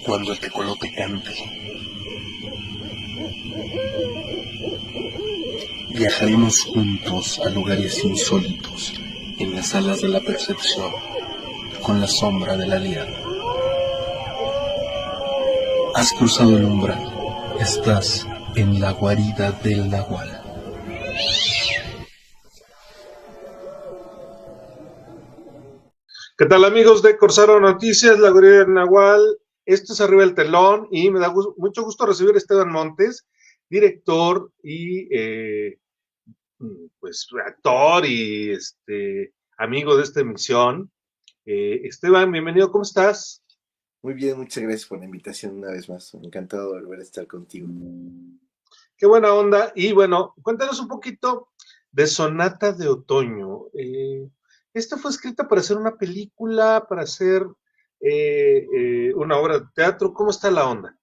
Cuando el tecolote cante, viajaremos juntos a lugares insólitos en las alas de la percepción, con la sombra de la liana. Has cruzado el umbral, estás en la guarida del Nahual. ¿Qué tal, amigos de Corsaro Noticias, la guarida del Nahual? Esto es Arriba el Telón y me da mucho gusto recibir a Esteban Montes, director y pues actor y amigo de esta emisión. Esteban, bienvenido, ¿cómo estás? Muy bien, muchas gracias por la invitación una vez más. Encantado de volver a estar contigo. Qué buena onda. Y bueno, cuéntanos un poquito de Sonata de Otoño. Esta fue escrita para hacer una película, para hacer una obra de teatro. ¿Cómo está la onda?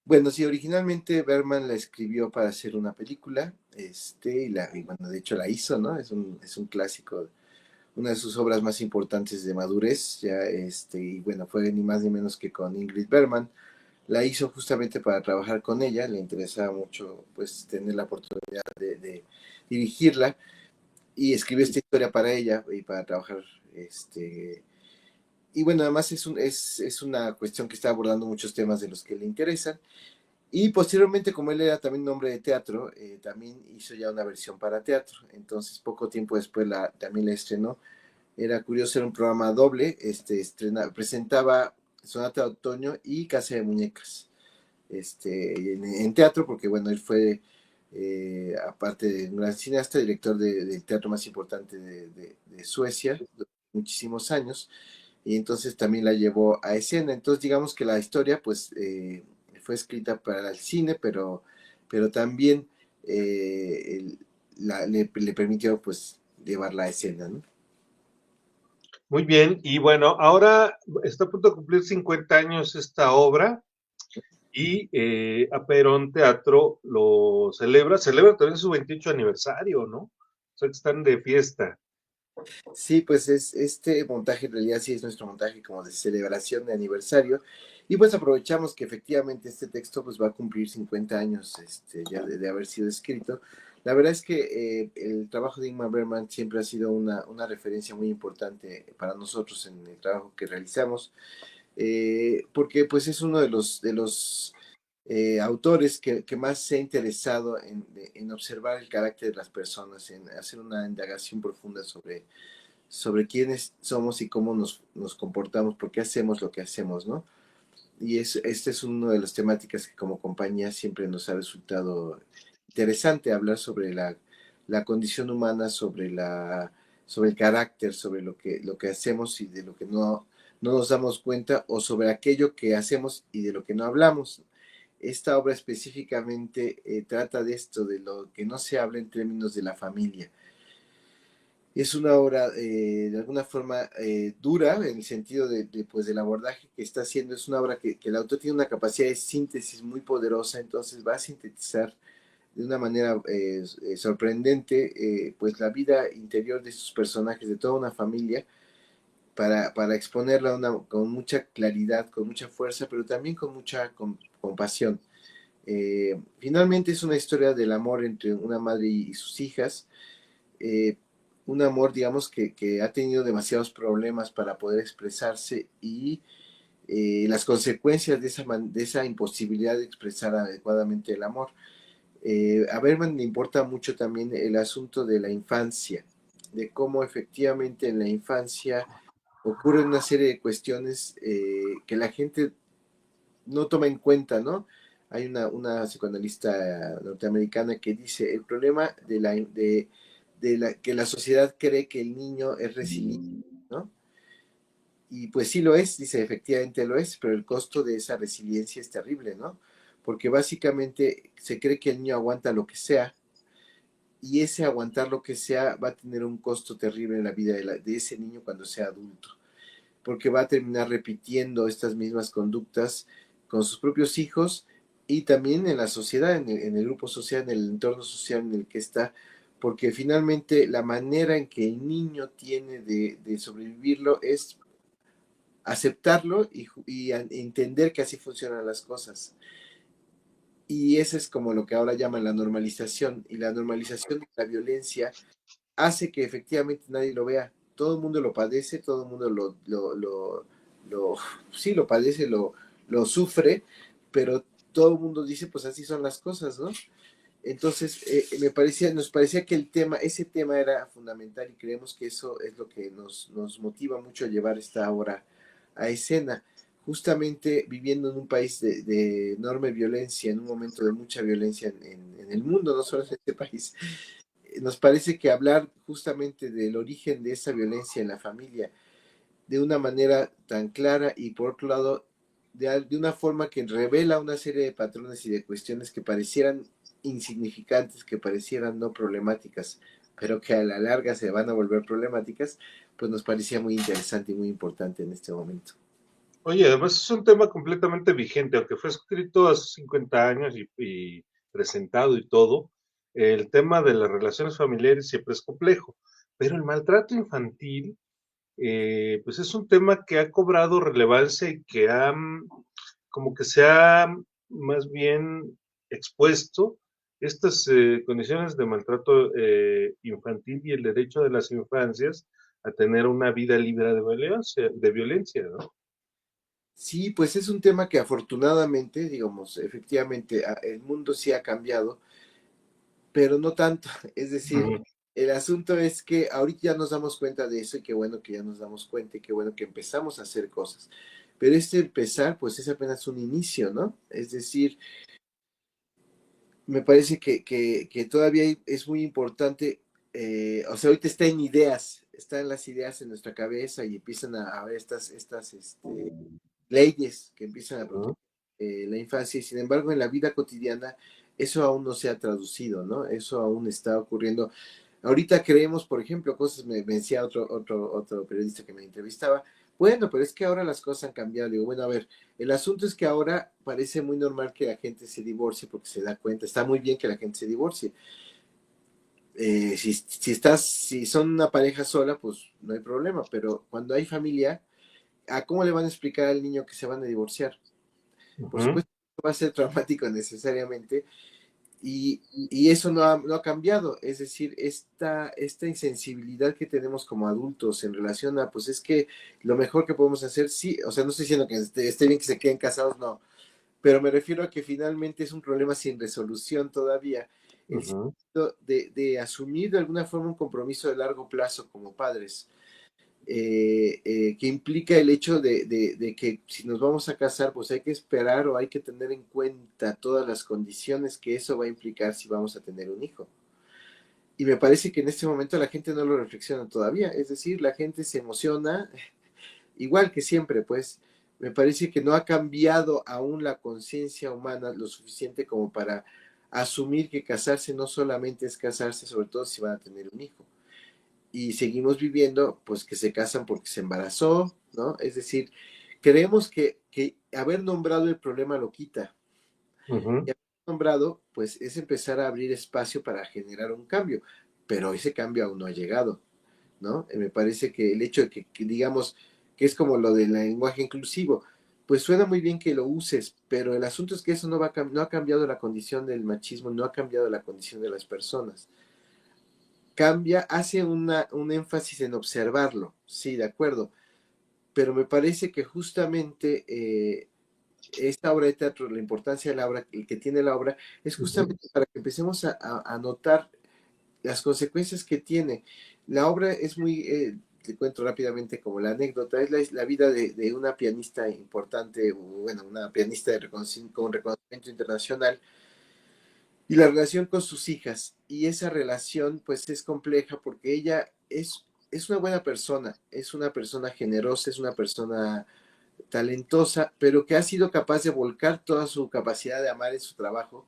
Bueno, sí, originalmente Bergman la escribió para hacer una película, y bueno, de hecho la hizo, ¿no? Es un clásico, una de sus obras más importantes de madurez, ya, y bueno, fue ni más ni menos que con Ingrid Bergman. La hizo justamente para trabajar con ella, le interesaba mucho, pues, tener la oportunidad de dirigirla, y escribió esta historia para ella y para trabajar, y bueno, además es una cuestión que está abordando muchos temas de los que le interesan. Y posteriormente, como él era también un hombre de teatro, también hizo ya una versión para teatro. Entonces, poco tiempo después también la estrenó. Era curioso, era un programa doble. Presentaba Sonata de Otoño y Casa de Muñecas. En teatro, porque bueno, él fue, aparte de un gran cineasta, director del teatro más importante de Suecia, muchísimos años, y entonces también la llevó a escena. Entonces digamos que la historia pues fue escrita para el cine, pero también le permitió pues llevarla a escena, ¿no? Muy bien, y bueno, ahora está a punto de cumplir 50 años esta obra y Aperón Teatro lo celebra también su 28 aniversario, ¿no? O sea, que están de fiesta. Sí, pues este montaje en realidad sí es nuestro montaje como de celebración de aniversario, y pues aprovechamos que efectivamente este texto pues va a cumplir 50 años ya de haber sido escrito. La verdad es que el trabajo de Ingmar Bergman siempre ha sido una referencia muy importante para nosotros en el trabajo que realizamos, porque pues es uno de los autores que más se ha interesado en observar el carácter de las personas, en hacer una indagación profunda sobre quiénes somos y cómo nos comportamos, por qué hacemos lo que hacemos, ¿no? Y este es uno de las temáticas que como compañía siempre nos ha resultado interesante, hablar sobre la condición humana, sobre el carácter, sobre lo que hacemos y de lo que no nos damos cuenta, o sobre aquello que hacemos y de lo que no hablamos. Esta obra específicamente trata de esto, de lo que no se habla en términos de la familia. Es una obra de alguna forma dura en el sentido pues, del abordaje que está haciendo. Es una obra que el autor tiene una capacidad de síntesis muy poderosa, entonces va a sintetizar de una manera sorprendente pues la vida interior de estos personajes, de toda una familia, para exponerla con mucha claridad, con mucha fuerza, pero también con mucha compasión. Finalmente es una historia del amor entre una madre y sus hijas, eh, un amor, digamos, que ha tenido demasiados problemas para poder expresarse, y las consecuencias de esa imposibilidad de expresar adecuadamente el amor. A Berman le importa mucho también el asunto de la infancia, de cómo efectivamente en la infancia ocurren una serie de cuestiones que la gente no toma en cuenta, ¿no? Hay una psicoanalista norteamericana que dice, el problema que la sociedad cree que el niño es resiliente, ¿no? Y pues sí lo es, dice, efectivamente lo es, pero el costo de esa resiliencia es terrible, ¿no? Porque básicamente se cree que el niño aguanta lo que sea, y ese aguantar lo que sea va a tener un costo terrible en la vida de ese niño cuando sea adulto, porque va a terminar repitiendo estas mismas conductas con sus propios hijos, y también en la sociedad, en el grupo social, en el entorno social en el que está, porque finalmente la manera en que el niño tiene de sobrevivirlo es aceptarlo y entender que así funcionan las cosas. Y eso es como lo que ahora llaman la normalización. Y la normalización de la violencia hace que efectivamente nadie lo vea. Todo el mundo lo padece, todo el mundo lo sí, lo padece, lo sufre, pero todo el mundo dice, pues así son las cosas, ¿no? Entonces, nos parecía que ese tema era fundamental y creemos que eso es lo que nos motiva mucho a llevar esta obra a escena. Justamente viviendo en un país de enorme violencia, en un momento de mucha violencia en el mundo, no solo en este país, nos parece que hablar justamente del origen de esa violencia en la familia de una manera tan clara y por otro lado de una forma que revela una serie de patrones y de cuestiones que parecieran insignificantes, que parecieran no problemáticas, pero que a la larga se van a volver problemáticas, pues nos parecía muy interesante y muy importante en este momento. Oye, además es un tema completamente vigente, aunque fue escrito hace 50 años y presentado y todo, el tema de las relaciones familiares siempre es complejo, pero el maltrato infantil, pues es un tema que ha cobrado relevancia y que como que se ha más bien expuesto estas condiciones de maltrato infantil y el derecho de las infancias a tener una vida libre de violencia, ¿no? Sí, pues es un tema que afortunadamente, digamos, efectivamente, el mundo sí ha cambiado, pero no tanto. Es decir, Ujú. el asunto es que ahorita ya nos damos cuenta de eso y qué bueno que ya nos damos cuenta y qué bueno que empezamos a hacer cosas. Pero este empezar, pues es apenas un inicio, ¿no? Es decir, me parece que todavía es muy importante, o sea, ahorita está en ideas, están las ideas en nuestra cabeza y empiezan a ver estas leyes que empiezan a proteger Ujú. la infancia y sin embargo en la vida cotidiana eso aún no se ha traducido, ¿no? Eso aún está ocurriendo. Ahorita creemos, por ejemplo, cosas, me decía otro periodista que me entrevistaba, bueno, pero es que ahora las cosas han cambiado. Digo, bueno, a ver, el asunto es que ahora parece muy normal que la gente se divorcie porque se da cuenta, está muy bien que la gente se divorcie. Si son una pareja sola, pues no hay problema, pero cuando hay familia, ¿a cómo le van a explicar al niño que se van a divorciar? Por Ujú. supuesto, va a ser traumático necesariamente, y eso no ha cambiado. Es decir, esta insensibilidad que tenemos como adultos en relación a, pues es que lo mejor que podemos hacer, sí, o sea, no estoy diciendo que esté bien que se queden casados, no, pero me refiero a que finalmente es un problema sin resolución todavía, el Ujú. sentido de asumir de alguna forma un compromiso de largo plazo como padres. Que implica el hecho de que si nos vamos a casar, pues hay que esperar o hay que tener en cuenta todas las condiciones que eso va a implicar si vamos a tener un hijo. Y me parece que en este momento la gente no lo reflexiona todavía, es decir, la gente se emociona, igual que siempre, pues me parece que no ha cambiado aún la conciencia humana lo suficiente como para asumir que casarse no solamente es casarse, sobre todo si van a tener un hijo y seguimos viviendo, pues que se casan porque se embarazó, ¿no? Es decir, creemos que haber nombrado el problema lo quita. Ujú. Y haber nombrado, pues es empezar a abrir espacio para generar un cambio, pero ese cambio aún no ha llegado, ¿no? Me parece que el hecho de que digamos que es como lo del lenguaje inclusivo, pues suena muy bien que lo uses, pero el asunto es que eso no ha cambiado la condición del machismo, no ha cambiado la condición de las personas. Cambia, hace un énfasis en observarlo, sí, de acuerdo, pero me parece que justamente esta obra de teatro, la importancia de la obra, el que tiene la obra, es Ujú. justamente para que empecemos a notar las consecuencias que tiene. La obra es muy, te cuento rápidamente como la anécdota, es la vida de una pianista importante, bueno, una pianista con reconocimiento internacional, y la relación con sus hijas. Y esa relación pues es compleja porque ella es una buena persona, es una persona generosa, es una persona talentosa, pero que ha sido capaz de volcar toda su capacidad de amar en su trabajo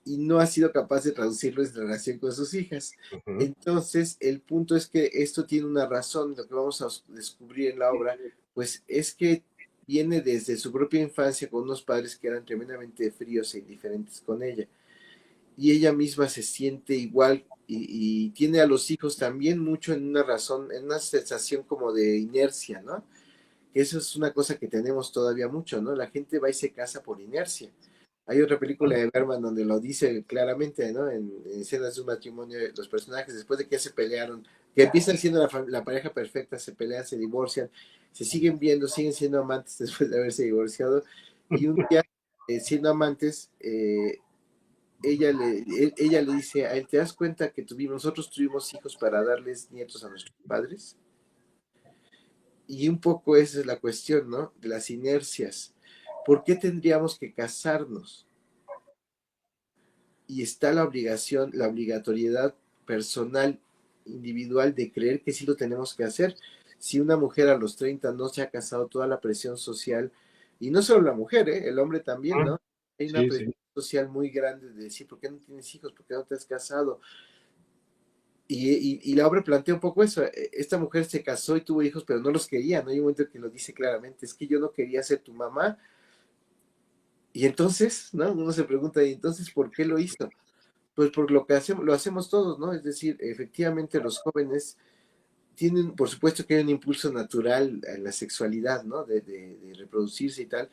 y no ha sido capaz de traducirlo en relación con sus hijas. Ujú. Entonces, el punto es que esto tiene una razón, lo que vamos a descubrir en la obra, pues es que viene desde su propia infancia con unos padres que eran tremendamente fríos e indiferentes con ella y ella misma se siente igual y tiene a los hijos también mucho en una razón, en una sensación como de inercia, ¿no? que eso es una cosa que tenemos todavía mucho, ¿no? La gente va y se casa por inercia. Hay otra película de Berman donde lo dice claramente, ¿no? En escenas de un matrimonio, los personajes, después de que ya se pelearon, que empiezan siendo la pareja perfecta, se pelean, se divorcian, se siguen viendo, siguen siendo amantes después de haberse divorciado, y un día, siendo amantes, ella le dice a él, ¿te das cuenta que nosotros tuvimos hijos para darles nietos a nuestros padres? Y un poco esa es la cuestión, ¿no? De las inercias. ¿Por qué tendríamos que casarnos? Y está la obligación, la obligatoriedad personal, individual, de creer que sí lo tenemos que hacer. Si una mujer a los 30 no se ha casado, toda la presión social, y no solo la mujer, el hombre también, ¿no? Hay una Sí, presión sí. social muy grande de decir, ¿por qué no tienes hijos? ¿Por qué no te has casado? Y la obra plantea un poco eso. Esta mujer se casó y tuvo hijos, pero no los quería, ¿no? Hay un momento que lo dice claramente, es que yo no quería ser tu mamá. Y entonces, ¿no? Uno se pregunta, ¿y entonces por qué lo hizo? Pues por lo que hacemos, lo hacemos todos, ¿no? Es decir, efectivamente los jóvenes tienen, por supuesto que hay un impulso natural en la sexualidad, ¿no? De reproducirse y tal,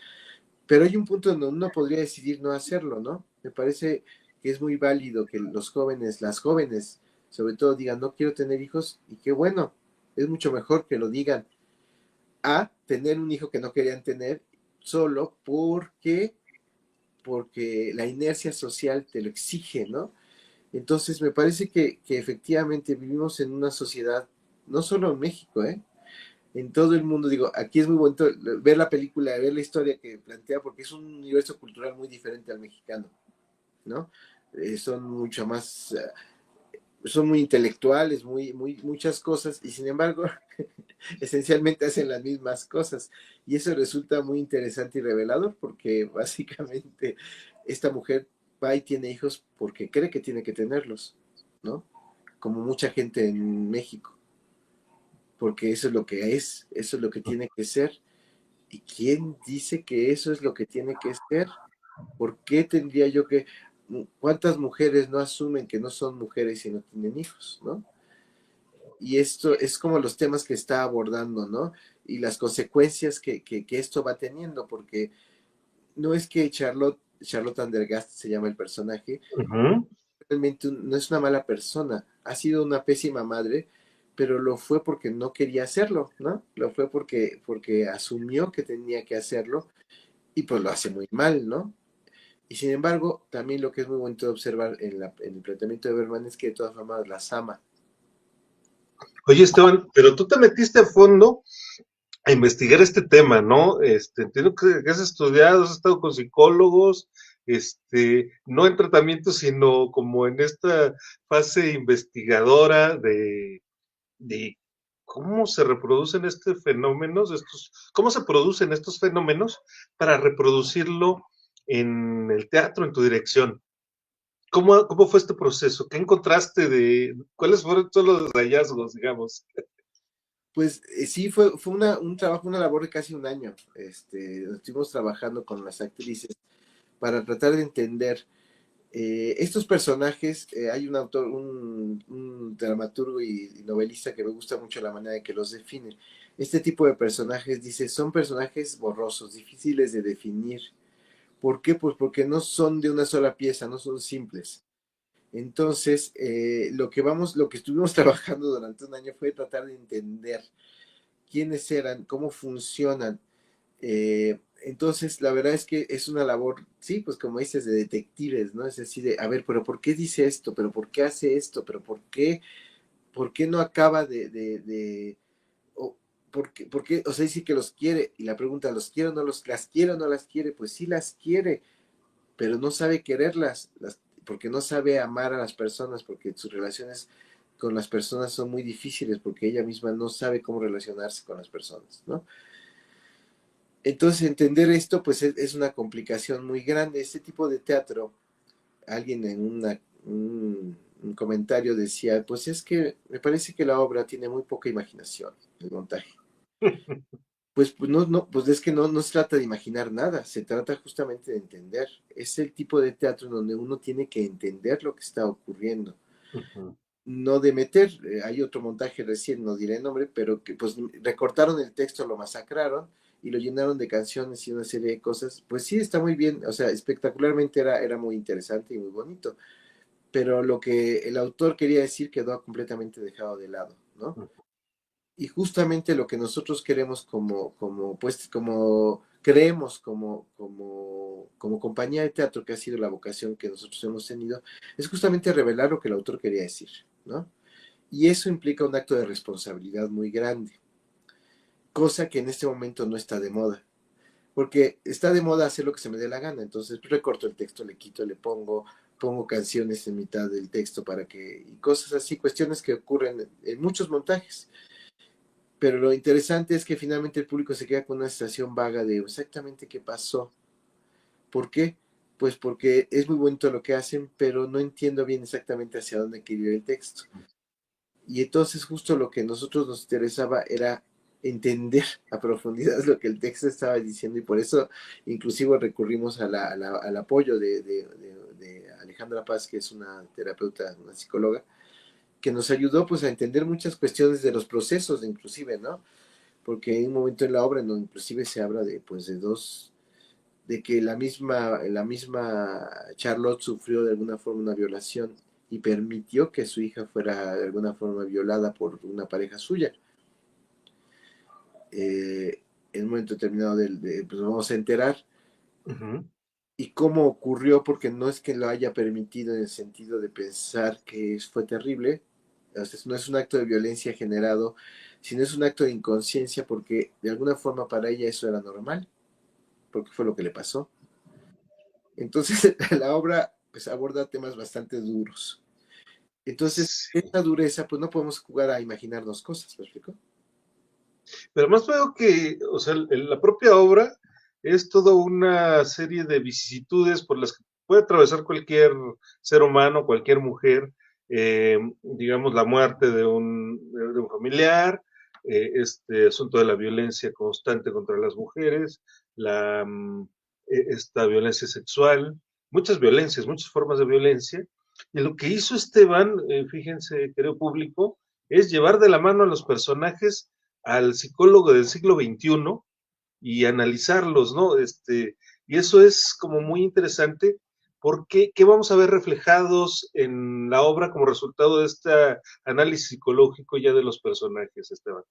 pero hay un punto donde uno podría decidir no hacerlo, ¿no? Me parece que es muy válido que los jóvenes, las jóvenes, sobre todo digan, no quiero tener hijos, y qué bueno, es mucho mejor que lo digan a tener un hijo que no querían tener solo porque la inercia social te lo exige, ¿no? Entonces me parece que efectivamente vivimos en una sociedad, no solo en México, en todo el mundo, digo, aquí es muy bonito ver la película, ver la historia que plantea, porque es un universo cultural muy diferente al mexicano, ¿no? Son mucho más, son muy intelectuales, muchas cosas, y sin embargo, esencialmente hacen las mismas cosas. Y eso resulta muy interesante y revelador, porque básicamente esta mujer va y tiene hijos porque cree que tiene que tenerlos, ¿no? Como mucha gente en México, porque eso es lo que es, eso es lo que tiene que ser. ¿Y quién dice que eso es lo que tiene que ser? ¿Por qué tendría yo que... ¿Cuántas mujeres no asumen que no son mujeres y no tienen hijos, ¿no? Y esto es como los temas que está abordando, ¿no? Y las consecuencias que esto va teniendo, porque no es que Charlotte Andergast se llama el personaje, Ujú. realmente no es una mala persona, ha sido una pésima madre, pero lo fue porque no quería hacerlo, ¿no? Lo fue porque asumió que tenía que hacerlo y pues lo hace muy mal, ¿no? Y sin embargo, también lo que es muy bonito de observar en el planteamiento de Berman es que de todas formas las ama. Oye, Esteban, pero tú te metiste a fondo a investigar este tema, ¿no? Entiendo que has estudiado, has estado con psicólogos, no en tratamiento, sino como en esta fase investigadora de cómo se reproducen estos fenómenos, cómo se producen estos fenómenos para reproducirlo en el teatro, en tu dirección. ¿Cómo fue este proceso? ¿Qué encontraste cuáles fueron todos los hallazgos, digamos? Pues sí, fue un trabajo, una labor de casi un año. Estuvimos trabajando con las actrices para tratar de entender estos personajes. Hay un autor, un dramaturgo y novelista que me gusta mucho la manera en que los define. Este tipo de personajes, dice, son personajes borrosos, difíciles de definir. ¿Por qué? Pues porque no son de una sola pieza, no son simples. Entonces, lo que estuvimos trabajando durante un año fue tratar de entender quiénes eran, cómo funcionan. Entonces, la verdad es que es una labor, sí, pues como dices, de detectives, ¿no? Es decir, a ver, pero ¿por qué dice esto? ¿Pero por qué hace esto? ¿Pero por qué no acaba o, por qué? O sea, dice que los quiere, y la pregunta, ¿los quiere o no las quiere o no las quiere? Pues sí las quiere, pero no sabe quererlas, porque no sabe amar a las personas, porque sus relaciones con las personas son muy difíciles, porque ella misma no sabe cómo relacionarse con las personas, ¿no? Entonces, entender esto, pues es una complicación muy grande. Este tipo de teatro, alguien en un comentario decía, pues es que me parece que la obra tiene muy poca imaginación, el montaje. Pues no, pues es que no se trata de imaginar nada, se trata justamente de entender. Es el tipo de teatro en donde uno tiene que entender lo que está ocurriendo. Ujú. no Demeter, hay otro montaje recién, no diré el nombre, pero que pues recortaron el texto, lo masacraron y lo llenaron de canciones y una serie de cosas. Pues sí, está muy bien, o sea, espectacularmente era muy interesante y muy bonito, pero lo que el autor quería decir quedó completamente dejado de lado, ¿no? Y justamente lo que nosotros queremos como creemos como compañía de teatro, que ha sido la vocación que nosotros hemos tenido, es justamente revelar lo que el autor quería decir, ¿no? Y eso implica un acto de responsabilidad muy grande, cosa que en este momento no está de moda, porque está de moda hacer lo que se me dé la gana, entonces recorto el texto, le quito, le pongo canciones en mitad del texto para que, y cosas así, cuestiones que ocurren en muchos montajes. Pero lo interesante es que finalmente el público se queda con una sensación vaga de exactamente qué pasó. ¿Por qué? Pues porque es muy bonito lo que hacen, pero no entiendo bien exactamente hacia dónde quiere ir el texto. Y entonces justo lo que a nosotros nos interesaba era entender a profundidad lo que el texto estaba diciendo y por eso inclusive recurrimos al apoyo de Alejandra Paz, que es una terapeuta, una psicóloga, que nos ayudó pues a entender muchas cuestiones de los procesos inclusive, ¿no? Porque hay un momento en la obra en donde inclusive se habla de pues de dos, de que la misma Charlotte sufrió de alguna forma una violación y permitió que su hija fuera de alguna forma violada por una pareja suya. En un momento determinado pues vamos a enterar. Uh-huh. Y cómo ocurrió, porque no es que lo haya permitido en el sentido de pensar que fue terrible, o sea, no es un acto de violencia generado, sino es un acto de inconsciencia porque de alguna forma para ella eso era normal, porque fue lo que le pasó. Entonces la obra pues aborda temas bastante duros. Entonces, Sí. esta dureza, pues no podemos jugar a imaginarnos cosas, ¿me explico? Pero más veo que, o sea, la propia obra es toda una serie de vicisitudes por las que puede atravesar cualquier ser humano, cualquier mujer, digamos, la muerte de un familiar, este asunto de la violencia constante contra las mujeres, esta violencia sexual, muchas violencias, muchas formas de violencia. Y lo que hizo Esteban, fíjense, querido público, es llevar de la mano a los personajes al psicólogo del siglo XXI y analizarlos, ¿no? Y eso es como muy interesante porque ¿qué vamos a ver reflejados en la obra como resultado de este análisis psicológico ya de los personajes, Esteban?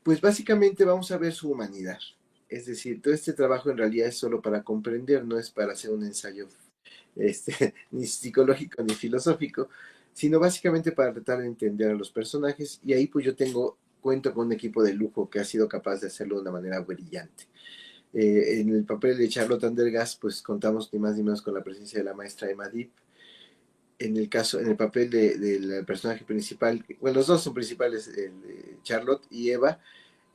Pues básicamente vamos a ver su humanidad. Es decir, todo este trabajo en realidad es solo para comprender, no es para hacer un ensayo ni psicológico ni filosófico, sino básicamente para tratar de entender a los personajes. Y ahí pues cuento con un equipo de lujo que ha sido capaz de hacerlo de una manera brillante. En el papel de Charlotte Andergast, pues contamos ni más ni menos con la presencia de la maestra Emma Deep. En el papel del personaje principal, bueno, los dos son principales, Charlotte y Eva.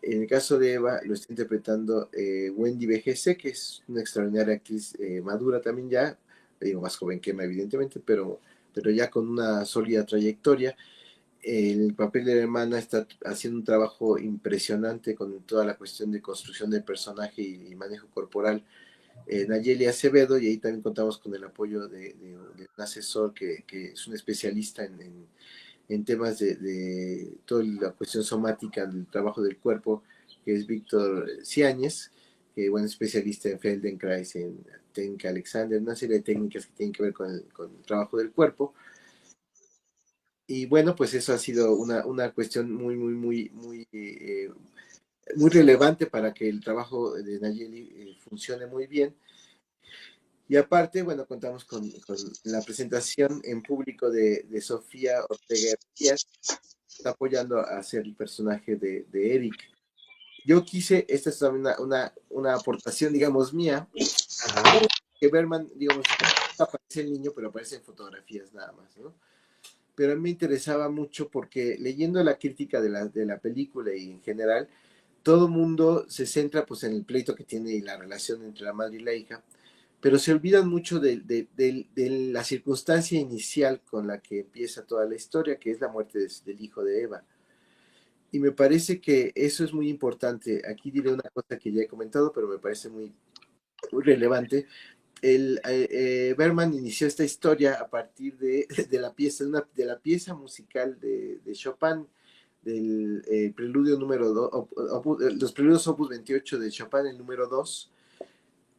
En el caso de Eva, lo está interpretando Wendy BGC, que es una extraordinaria actriz madura también ya, digo, más joven que Emma, evidentemente, pero ya con una sólida trayectoria. El papel de la hermana está haciendo un trabajo impresionante con toda la cuestión de construcción del personaje y manejo corporal. Nayeli Acevedo, y ahí también contamos con el apoyo de un asesor que es un especialista en temas de toda la cuestión somática del trabajo del cuerpo, que es Víctor Ciáñez, que es especialista en Feldenkrais, en técnica Alexander, una serie de técnicas que tienen que ver con el trabajo del cuerpo. Y bueno, pues eso ha sido una cuestión muy relevante para que el trabajo de Nayeli funcione muy bien. Y aparte, bueno, contamos con la presentación en público de Sofía Ortega Díaz, está apoyando a hacer el personaje de Eric. Yo quise, esta es una aportación, digamos, mía, que Berman, digamos, aparece el niño, pero aparece en fotografías nada más, ¿no? Pero a mí me interesaba mucho porque leyendo la crítica de la película y en general, todo el mundo se centra pues en el pleito que tiene y la relación entre la madre y la hija, pero se olvidan mucho de la circunstancia inicial con la que empieza toda la historia, que es la muerte del hijo de Eva. Y me parece que eso es muy importante. Aquí diré una cosa que ya he comentado, pero me parece muy relevante. Bergman inició esta historia a partir de la pieza musical de Chopin, del preludio número 2, los preludios opus 28 de Chopin, el número 2.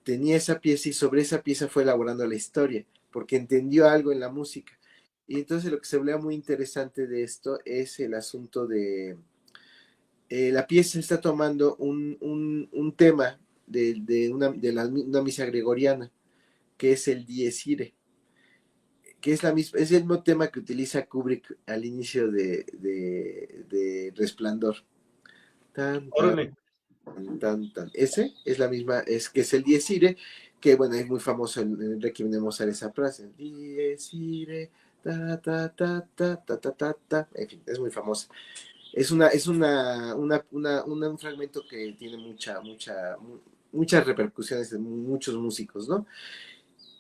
Tenía esa pieza y sobre esa pieza fue elaborando la historia, porque entendió algo en la música. Y entonces lo que se vea muy interesante de esto es el asunto de la pieza está tomando un tema de una misa gregoriana, que es el Dies Irae, que es el mismo tema que utiliza Kubrick al inicio de Resplandor. Tan, tan, Órale. tan, tan. Ese es la misma, que es el Dies Irae, que bueno, es muy famoso en el Requiem de Mozart esa frase, Dies Irae, ta, ta, ta, ta, ta, ta, ta, ta. En fin, es muy famosa. Es un fragmento que tiene muchas repercusiones en muchos músicos, ¿no?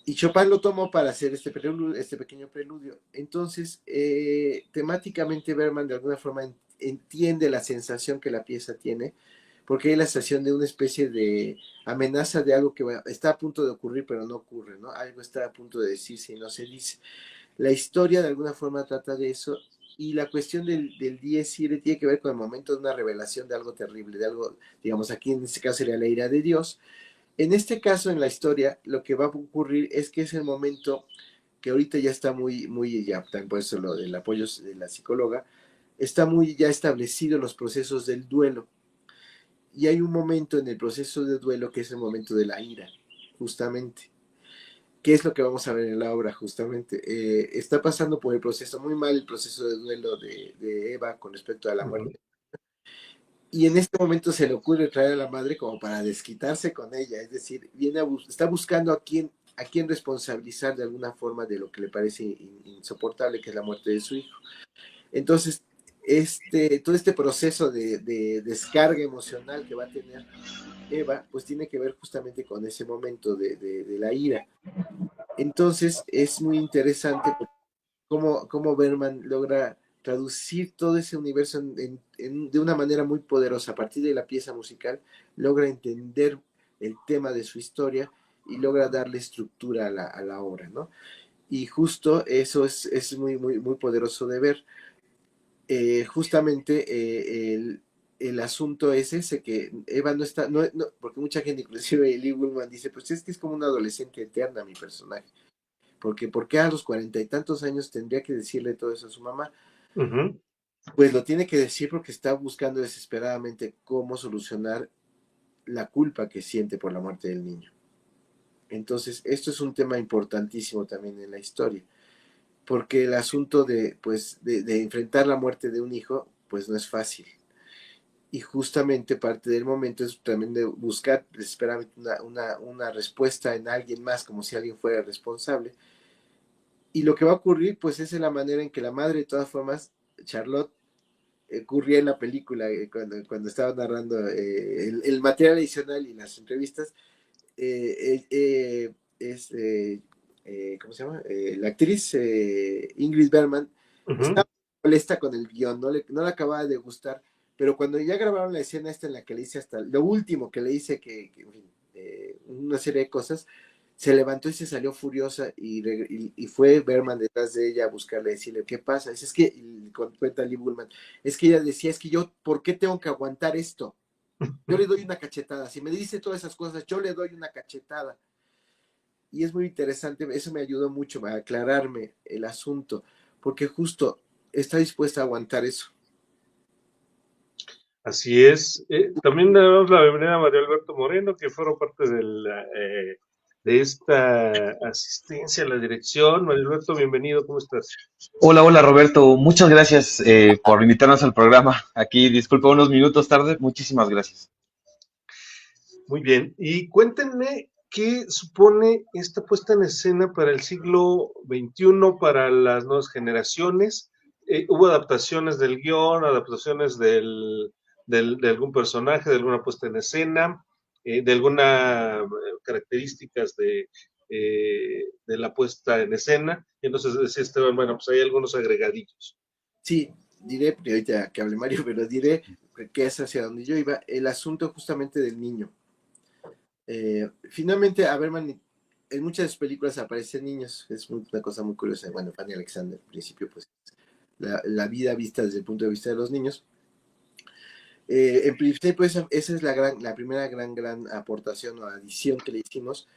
Y Chopin lo tomó para hacer este pequeño preludio. Entonces, temáticamente Bergman de alguna forma entiende la sensación que la pieza tiene, porque hay la sensación de una especie de amenaza de algo que está a punto de ocurrir, pero no ocurre, ¿no? Algo está a punto de decirse y no se dice. La historia de alguna forma trata de eso, y la cuestión del Dies Irae tiene que ver con el momento de una revelación de algo terrible, de algo, digamos, aquí en este caso sería la ira de Dios. En este caso, en la historia, lo que va a ocurrir es que es el momento que ahorita ya está ya por eso lo del apoyo de la psicóloga, está muy ya establecido los procesos del duelo. Y hay un momento en el proceso de duelo que es el momento de la ira, justamente. ¿Qué es lo que vamos a ver en la obra, justamente? Está pasando por el proceso, muy mal el proceso de duelo de Eva con respecto a la muerte. Y en este momento se le ocurre traer a la madre como para desquitarse con ella, es decir, está buscando a quién responsabilizar de alguna forma de lo que le parece insoportable, que es la muerte de su hijo. Entonces, todo este proceso de descarga emocional que va a tener Eva, pues tiene que ver justamente con ese momento de la ira. Entonces, es muy interesante cómo Bergman logra traducir todo ese universo de una manera muy poderosa. A partir de la pieza musical, logra entender el tema de su historia y logra darle estructura a la obra, ¿no? Y justo eso es muy, muy, muy poderoso de ver. Justamente el asunto es ese, que Eva no está, porque mucha gente, inclusive Lee Woolman, dice, pues es que es como una adolescente eterna mi personaje. Porque ¿por qué a los 40 y tantos años tendría que decirle todo eso a su mamá? Uh-huh. Pues lo tiene que decir porque está buscando desesperadamente cómo solucionar la culpa que siente por la muerte del niño. Entonces, esto es un tema importantísimo también en la historia, porque el asunto de enfrentar la muerte de un hijo, pues no es fácil. Y justamente parte del momento es también de buscar desesperadamente una respuesta en alguien más, como si alguien fuera responsable. Y lo que va a ocurrir, pues, es en la manera en que la madre, de todas formas, Charlotte, ocurría en la película, cuando estaba narrando el material adicional y las entrevistas, ¿cómo se llama? La actriz Ingrid Bergman estaba molesta con el guión, no le acababa de gustar, pero cuando ya grabaron la escena esta en la que le hice hasta lo último que le hice, en fin, una serie de cosas, se levantó y se salió furiosa y fue Bergman detrás de ella a buscarle, decirle, ¿qué pasa? Es que, cuenta Lee Woolman, es que ella decía, es que yo, ¿por qué tengo que aguantar esto? Yo le doy una cachetada, si me dice todas esas cosas, yo le doy una cachetada. Y es muy interesante, eso me ayudó mucho a aclararme el asunto, porque justo está dispuesta a aguantar eso. Así es. También le damos la bienvenida a Mario Alberto Moreno, que fueron parte de esta asistencia a la dirección. Mario Alberto, bienvenido, ¿cómo estás? Hola Roberto, muchas gracias por invitarnos al programa. Aquí, disculpa unos minutos tarde, muchísimas gracias. Muy bien, y cuéntenme qué supone esta puesta en escena para el siglo XXI, para las nuevas generaciones. ¿Hubo adaptaciones del guión, adaptaciones de algún personaje, de alguna puesta en escena, de algunas características de la puesta en escena? Y entonces decía Esteban, bueno, pues hay algunos agregadillos. Sí, diré, ahorita que hable Mario, pero diré que es hacia donde yo iba, el asunto justamente del niño. Finalmente, a Bergman, en muchas películas aparecen niños, es una cosa muy curiosa. Bueno, Fanny Alexander, al principio, pues la vida vista desde el punto de vista de los niños. En principio, esa es la primera gran aportación o adición que le hicimos.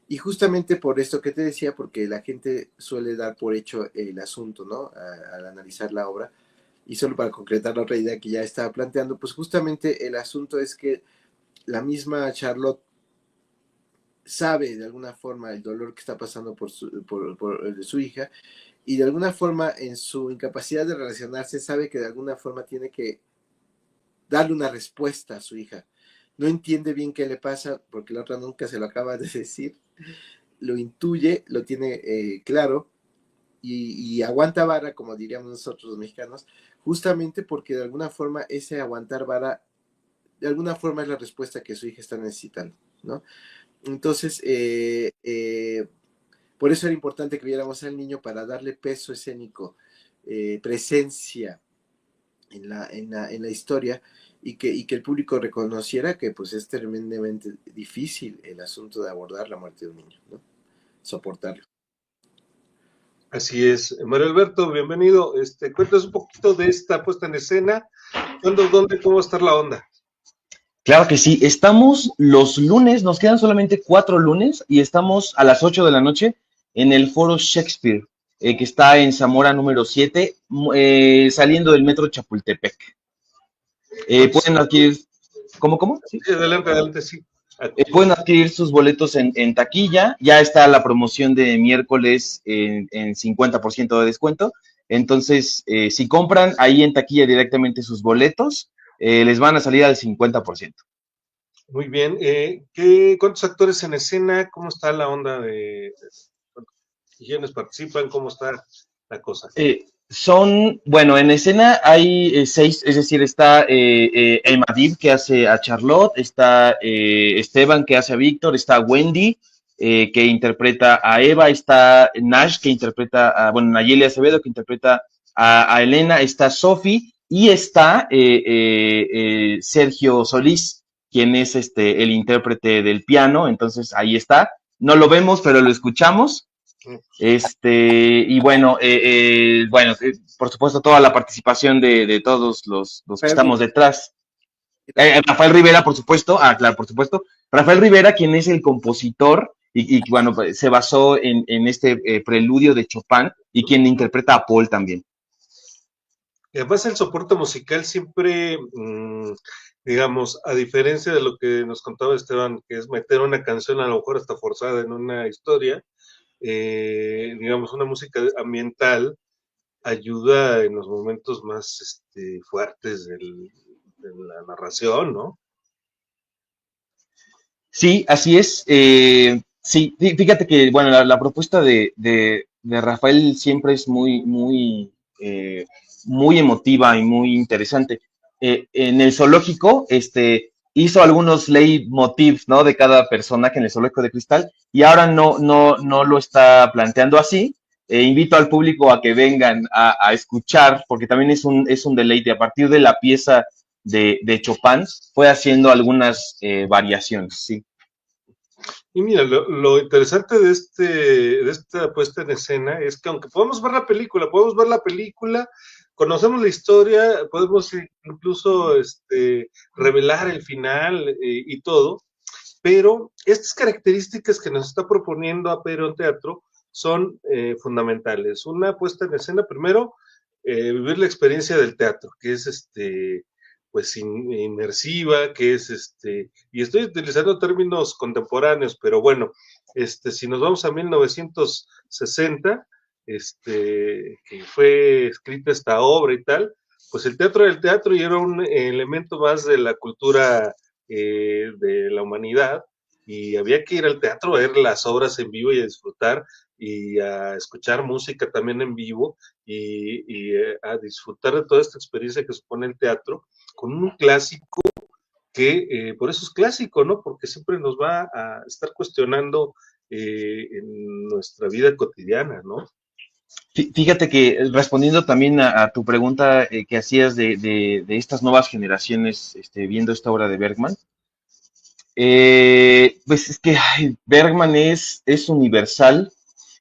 Y justamente por esto que te decía, porque la gente suele dar por hecho el asunto, ¿no? Al analizar la obra. Y solo para concretar la otra idea que ya estaba planteando, pues justamente el asunto es que la misma Charlotte sabe de alguna forma el dolor que está pasando por su hija, y de alguna forma en su incapacidad de relacionarse sabe que de alguna forma tiene que darle una respuesta a su hija. No entiende bien qué le pasa porque la otra nunca se lo acaba de decir, lo intuye, lo tiene claro, y aguanta vara, como diríamos nosotros los mexicanos, justamente porque de alguna forma ese aguantar vara, de alguna forma es la respuesta que su hija está necesitando, ¿no? Entonces, por eso era importante que viéramos al niño, para darle peso escénico, presencia en la historia, y que el público reconociera que pues es tremendamente difícil el asunto de abordar la muerte de un niño, ¿no? Soportarlo. Así es. Mario Alberto, bienvenido. Cuéntanos un poquito de esta puesta en escena. ¿Cuándo, dónde, cómo va a estar la onda? Claro que sí, estamos los lunes, nos quedan solamente 4 lunes y estamos a las 8 de la noche en el Foro Shakespeare, que está en Zamora número 7, saliendo del metro Chapultepec. Pueden adquirir, ¿cómo? Sí. Sí, adelante, sí. Pueden adquirir sus boletos en taquilla, ya está la promoción de miércoles en 50% de descuento, entonces si compran ahí en taquilla directamente sus boletos, les van a salir al 50%. Muy bien. ¿Cuántos actores en escena? ¿Cómo está la onda de quiénes participan? ¿Cómo está la cosa? Bueno, en escena hay 6, es decir, está El Madrid, que hace a Charlotte, está Esteban, que hace a Víctor, está Wendy, que interpreta a Eva, está Nash, que interpreta Nayeli Acevedo, que interpreta a Elena, está Sophie, y está Sergio Solís, quien es el intérprete del piano. Entonces ahí está, no lo vemos, pero lo escuchamos. Y bueno, por supuesto, toda la participación de todos los que estamos detrás. Rafael Rivera, por supuesto, claro, por supuesto. Rafael Rivera, quien es el compositor y bueno, pues, se basó en este preludio de Chopin, y quien interpreta a Paul también. Y además el soporte musical siempre, digamos, a diferencia de lo que nos contaba Esteban, que es meter una canción a lo mejor hasta forzada en una historia, digamos, una música ambiental ayuda en los momentos más fuertes de la narración, ¿no? Sí, así es. Sí, fíjate que, bueno, la propuesta de Rafael siempre es muy emotiva y muy interesante. En el zoológico, hizo algunos leitmotivs, ¿no? De cada personaje en el zoológico de Cristal, y ahora no lo está planteando así. Invito al público a que vengan a escuchar, porque también es un deleite. A partir de la pieza de Chopin, fue haciendo algunas variaciones, sí. Y mira, lo interesante de esta puesta en escena es que aunque podemos ver la película, conocemos la historia, podemos incluso revelar el final y todo, pero estas características que nos está proponiendo Apeiron Teatro son fundamentales. Una puesta en escena, primero, vivir la experiencia del teatro, que es pues inmersiva, que es y estoy utilizando términos contemporáneos, pero bueno, si nos vamos a 1960, que fue escrita esta obra y tal, pues el teatro era el teatro y era un elemento más de la cultura de la humanidad, y había que ir al teatro a ver las obras en vivo y a disfrutar y a escuchar música también en vivo y a disfrutar de toda esta experiencia que supone el teatro con un clásico que por eso es clásico, ¿no? Porque siempre nos va a estar cuestionando en nuestra vida cotidiana, ¿no? Fíjate que respondiendo también a tu pregunta que hacías de estas nuevas generaciones viendo esta obra de Bergman, Pues es que Bergman es universal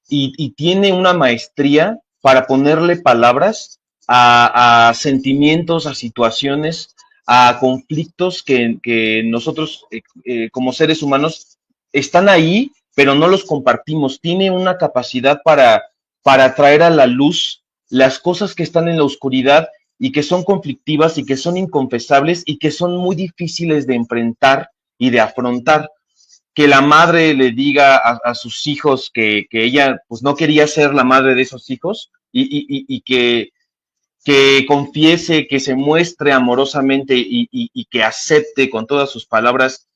y tiene una maestría para ponerle palabras a sentimientos, a situaciones, a conflictos que nosotros como seres humanos están ahí, pero no los compartimos. Tiene una capacidad para traer a la luz las cosas que están en la oscuridad y que son conflictivas y que son inconfesables y que son muy difíciles de enfrentar y de afrontar. Que la madre le diga a sus hijos que ella pues no quería ser la madre de esos hijos y que confiese, que se muestre amorosamente y que acepte con todas sus palabras,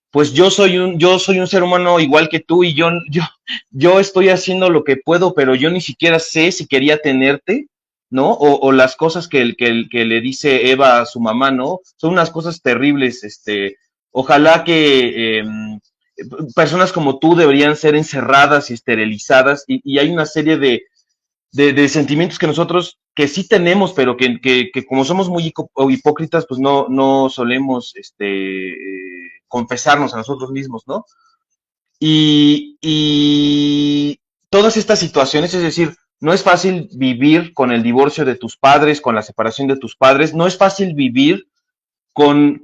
pues yo soy un ser humano igual que tú y yo estoy haciendo lo que puedo, pero yo ni siquiera sé si quería tenerte, ¿no? O las cosas que le dice Eva a su mamá, ¿no? Son unas cosas terribles, ojalá que personas como tú deberían ser encerradas y esterilizadas y hay una serie de sentimientos que nosotros que sí tenemos, pero que como somos muy hipócritas, pues no solemos confesarnos a nosotros mismos, ¿no? Y todas estas situaciones, es decir, no es fácil vivir con el divorcio de tus padres, con la separación de tus padres, no es fácil vivir con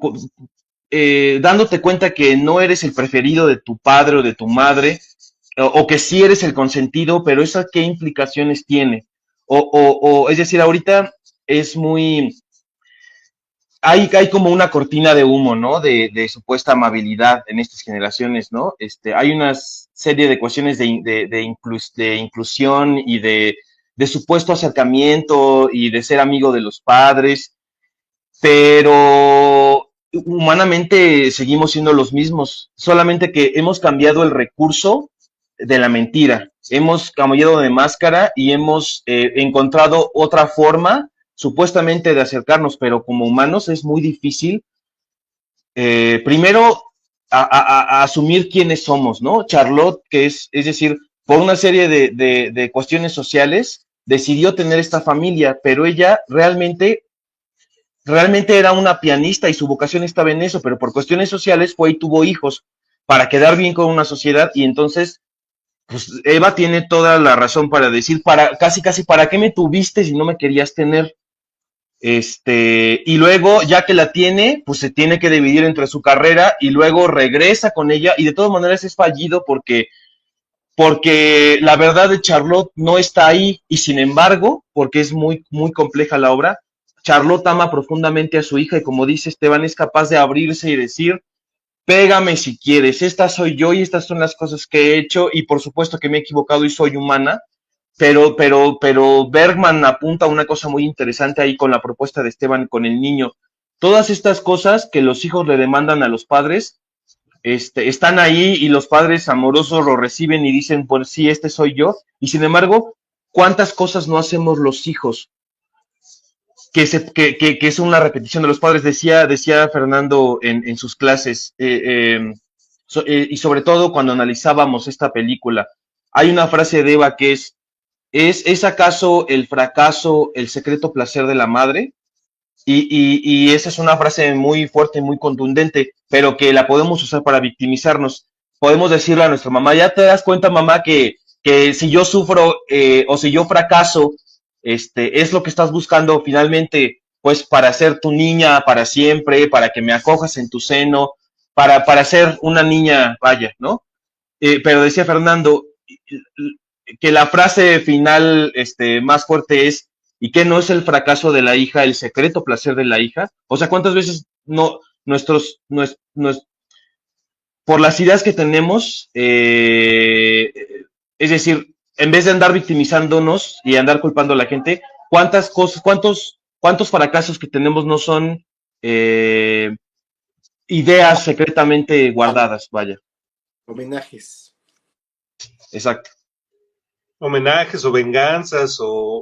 dándote cuenta que no eres el preferido de tu padre o de tu madre, o que sí eres el consentido, pero ¿esa qué implicaciones tiene? Es decir, ahorita es muy, hay como una cortina de humo, ¿no? De supuesta amabilidad en estas generaciones, ¿no? Hay una serie de cuestiones de inclusión y de supuesto acercamiento y de ser amigo de los padres, pero humanamente seguimos siendo los mismos, solamente que hemos cambiado el recurso de la mentira, hemos cambiado de máscara y hemos encontrado otra forma supuestamente de acercarnos, pero como humanos es muy difícil, primero, a asumir quiénes somos, ¿no? Charlotte, que es decir, por una serie de cuestiones sociales, decidió tener esta familia, pero ella realmente era una pianista y su vocación estaba en eso, pero por cuestiones sociales fue y tuvo hijos para quedar bien con una sociedad y entonces, pues Eva tiene toda la razón para decir, casi, ¿para qué me tuviste si no me querías tener? Y luego, ya que la tiene, pues se tiene que dividir entre su carrera y luego regresa con ella y de todas maneras es fallido porque la verdad de Charlotte no está ahí y sin embargo, porque es muy, muy compleja la obra, Charlotte ama profundamente a su hija y como dice Esteban, es capaz de abrirse y decir, pégame si quieres, esta soy yo y estas son las cosas que he hecho y por supuesto que me he equivocado y soy humana, pero Bergman apunta a una cosa muy interesante ahí con la propuesta de Esteban con el niño. Todas estas cosas que los hijos le demandan a los padres, están ahí y los padres amorosos lo reciben y dicen, pues sí, este soy yo. Y sin embargo, ¿cuántas cosas no hacemos los hijos? Que es una repetición de los padres, decía Fernando en sus clases, y sobre todo cuando analizábamos esta película, hay una frase de Eva que ¿es acaso el fracaso el secreto placer de la madre? Y esa es una frase muy fuerte, muy contundente, pero que la podemos usar para victimizarnos. Podemos decirle a nuestra mamá, ya te das cuenta, mamá, que si yo sufro o si yo fracaso, es lo que estás buscando finalmente, pues para ser tu niña para siempre, para que me acojas en tu seno, para ser una niña, vaya, ¿no? Pero decía Fernando que la frase final más fuerte es, ¿y qué no es el fracaso de la hija, el secreto placer de la hija? O sea, ¿cuántas veces no por las ideas que tenemos, es decir, en vez de andar victimizándonos y andar culpando a la gente, ¿cuántas cosas, cuántos fracasos que tenemos no son ideas secretamente guardadas? Vaya. Homenajes. Exacto. Homenajes o venganzas o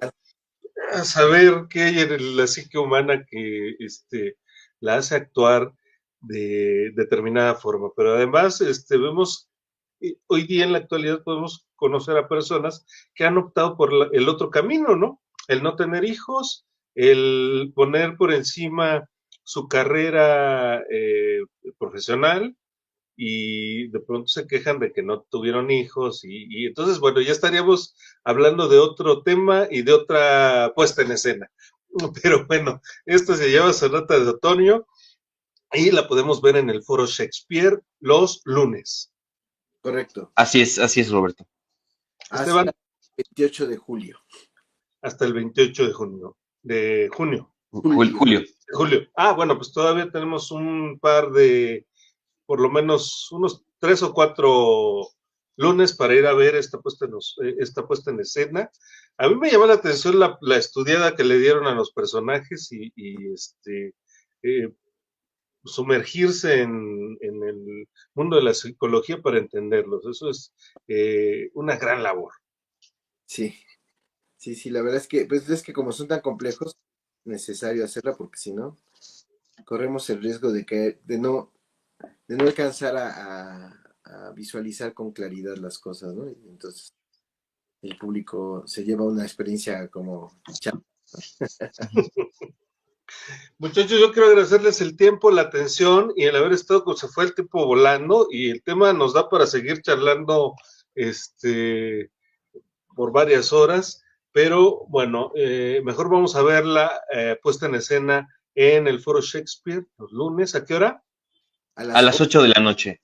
a saber qué hay en la psique humana que la hace actuar de determinada forma. Pero además vemos, hoy día en la actualidad podemos conocer a personas que han optado por el otro camino, ¿no? El no tener hijos, el poner por encima su carrera profesional y de pronto se quejan de que no tuvieron hijos y entonces, bueno, ya estaríamos hablando de otro tema y de otra puesta en escena. Pero bueno, esto se llama Sonata de Otoño y la podemos ver en el Foro Shakespeare los lunes. Correcto. Así es, Roberto. Esteban. Hasta el 28 de julio. Hasta el 28 de junio. De junio. Julio. Ah, bueno, pues todavía tenemos un par de, por lo menos unos 3 o 4 lunes para ir a ver esta puesta en escena. A mí me llama la atención la estudiada que le dieron a los personajes y sumergirse en el mundo de la psicología para entenderlos. Eso es una gran labor. Sí, la verdad es que, pues es que como son tan complejos, necesario hacerla porque si no, corremos el riesgo de no alcanzar a visualizar con claridad las cosas, ¿no? Y entonces el público se lleva una experiencia como chapa. Muchachos, yo quiero agradecerles el tiempo, la atención y el haber estado, pues se fue el tiempo volando y el tema nos da para seguir charlando por varias horas, pero bueno, mejor vamos a verla puesta en escena en el Foro Shakespeare los lunes. ¿A qué hora? A las 8 de la noche.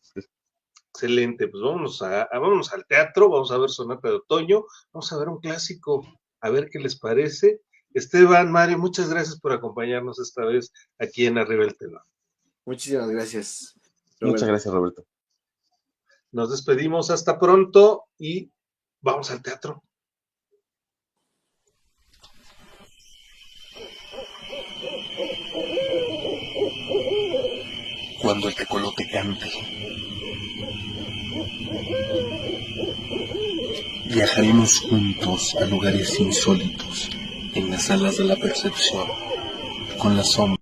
Excelente, pues vámonos al teatro, vamos a ver Sonata de Otoño, vamos a ver un clásico, a ver qué les parece. Esteban, Mario, muchas gracias por acompañarnos esta vez aquí en Arriba el Telón. Muchísimas gracias, Roberto. Muchas gracias, Roberto. Nos despedimos, hasta pronto y vamos al teatro. Cuando el tecolote cante, viajaremos juntos a lugares insólitos en las salas de la percepción, con la sombra